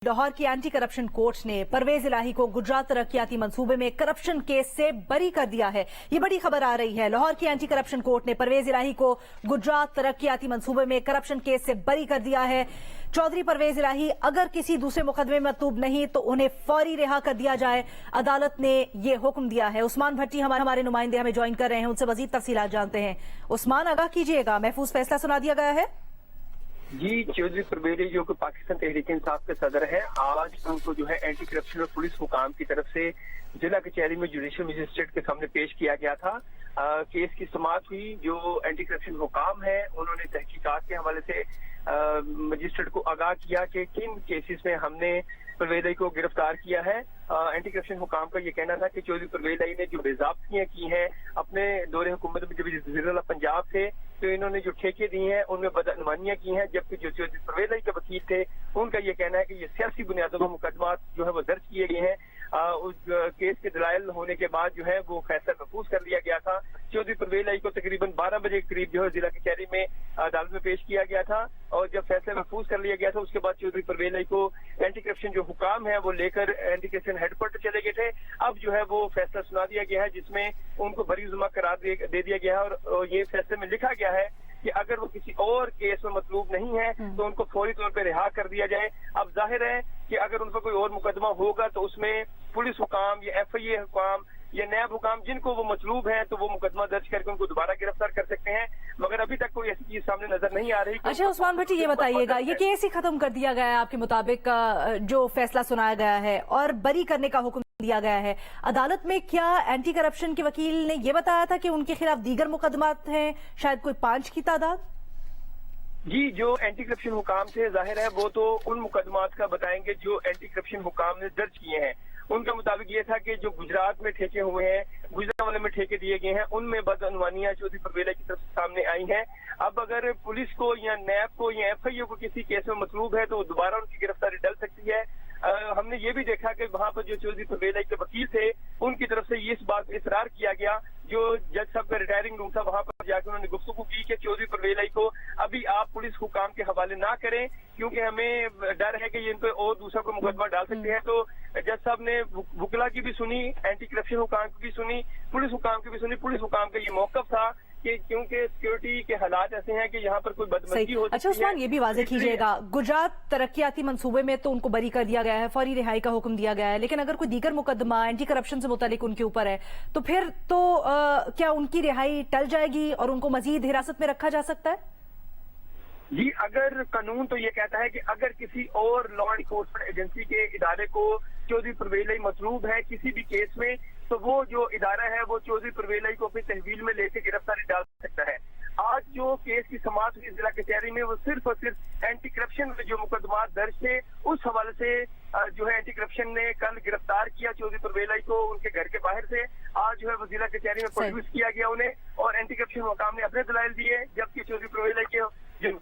लाहौर की anti corruption court ने परवेज इलाही को गुजरात तरक्याती मंसूबे में करप्शन केस से बरी कर दिया है। ये बड़ी खबर आ रही है। लाहौर की एंटी करप्शन कोर्ट ने परवेज इलाही को गुजरात तरक्याती मंसूबे में करप्शन केस से बरी कर दिया है। चौधरी परवेज इलाही अगर किसी दूसरे मुकदमे में मतलूब नहीं तो उन्हें फौरी रिहा कर दिया जाए, अदालत ने ये हुक्म दिया है। उस्मान भट्टी हमारे नुमाइंदे हमें ज्वाइन कर रहे हैं, उनसे मजीद तफसीलात जानते हैं। उस्मान, आगाह कीजिएगा, महफूज फैसला सुना दिया गया है। जी, चौधरी परवेज जो कि पाकिस्तान तहरीक इंसाफ के सदर हैं, आज उनको जो है एंटी करप्शन और पुलिस हुकाम की तरफ से जिला कचहरी में जुडिशल मजिस्ट्रेट के सामने पेश किया गया था। केस की समाअत हुई। जो एंटी करप्शन हुकाम है उन्होंने तहकीकात के हवाले से मजिस्ट्रेट को आगाह किया कि किन केसेस में हमने परवेज को गिरफ्तार किया है। एंटी करप्शन हुकाम का ये कहना था कि चौधरी परवेज ने जो बेज़ाब्तियां की हैं अपने दौरे हुकूमत में, जब वज़ीर-ए-आला पंजाब थे तो इन्होंने जो ठेके दिए हैं उनमें बदअनवानियां की हैं, जबकि जो चौधरी परवेज के वकील थे उनका ये कहना है कि ये सियासी बुनियादों पर मुकदमा जो है वो दर्ज किए गए हैं। उस केस के दलाइल होने के बाद जो है वो फैसला महफूज कर लिया गया था। चौधरी परवेज को तकरीबन 12 बजे के करीब जो है जिला कचहरी में अदालत में पेश किया गया था और जब फैसला महफूज कर लिया गया था उसके बाद चौधरी परवेज को एंटी करप्शन जो हुकाम है वो लेकर एंटी करप्शन हेडक्वार्टर चले गए थे। अब जो है वो फैसला सुना दिया गया है जिसमें उनको बरी-जुमा करार दे दिया गया है और ये फैसले में लिखा गया है कि अगर वो किसी और केस में मतलूब नहीं है तो उनको फौरी तौर पर रिहा कर दिया जाए। अब जाहिर है कि अगर उन पर कोई और मुकदमा होगा तो उसमें पुलिस हुकाम या FIA हुकाम या नैब हुकाम जिनको वो मतलूब हैं तो वो मुकदमा दर्ज करके उनको दोबारा गिरफ्तार कर सकते हैं, मगर अभी तक कोई ऐसी चीज सामने नजर नहीं आ रही। अच्छा उस्मान भट्टी, ये बताइएगा, ये केस ही खत्म कर दिया गया है आपके मुताबिक, जो फैसला सुनाया गया है और बरी करने का हुक्म दिया गया है अदालत में? क्या एंटी करप्शन के वकील ने ये बताया था कि उनके खिलाफ दीगर मुकदमात हैं, शायद कोई 5 की तादाद? जी, जो एंटी करप्शन हुकाम थे जाहिर है वो तो उन मुकदमात का बताएंगे जो एंटी करप्शन हुकाम ने दर्ज किए हैं। उनके मुताबिक ये था कि जो गुजरात में ठेके हुए हैं, गुजरात में ठेके दिए गए हैं, उनमें बदअनवानियां चौधरी परवेज की तरफ से सामने आई हैं। अब अगर पुलिस को या नैब को या FIA को किसी केस में मतलूब है तो दोबारा उनकी गिरफ्तारी डल सकती है। हमने ये भी देखा कि वहां पर जो चौधरी परवेज के वकील थे उनकी तरफ से इस बात पर इसरार किया गया, जो जज साहब का रिटायरिंग रूम था वहां पर जाकर उन्होंने गुफ्तगू की कि चौधरी परवेज को अभी आप पुलिस हुकाम के हवाले ना करें क्योंकि हमें डर है कि ये इन पर और दूसरा कोई मुकदमा डाल सकते हैं। तो जज साहब ने वुकला की भी सुनी, एंटी करप्शन हुकाम की भी सुनी, पुलिस हुकाम की भी सुनी। पुलिस हुकाम का ये मौकफ था कि क्योंकि सिक्योरिटी के हालात ऐसे हैं कि यहाँ पर कोई बदमजी हो सकती है। अच्छा उस्मान, ये भी वाज़ेह कीजिएगा, गुजरात तरक्याती मंसूबे में तो उनको बरी कर दिया गया है, फौरी रिहाई का हुक्म दिया गया है, लेकिन अगर कोई दीगर मुकदमा एंटी करप्शन से मुतालिक उनके ऊपर है तो फिर तो क्या उनकी रिहाई टल जाएगी और उनको मजीद हिरासत में रखा जा सकता है? जी, अगर कानून तो ये कहता है कि अगर किसी और लॉ एनफोर्समेंट एजेंसी के इदारे को चौधरी परवेज मतलूब है किसी भी केस में तो वो जो इदारा है वो चौधरी परवेज को अपनी तहवील में लेकर गिरफ्तारी डाल सकता है। आज जो केस की समाअत हुई जिला कचहरी में वो सिर्फ और सिर्फ एंटी करप्शन में जो मुकदमा दर्ज थे उस हवाले से जो है एंटी करप्शन ने कल गिरफ्तार किया चौधरी परवेज को उनके घर के बाहर से। आज जो है वो जिला कचहरी में प्रोड्यूस किया गया उन्हें और एंटी करप्शन हुकाम ने अपने दलाइल दिए, जबकि चौधरी परवेज के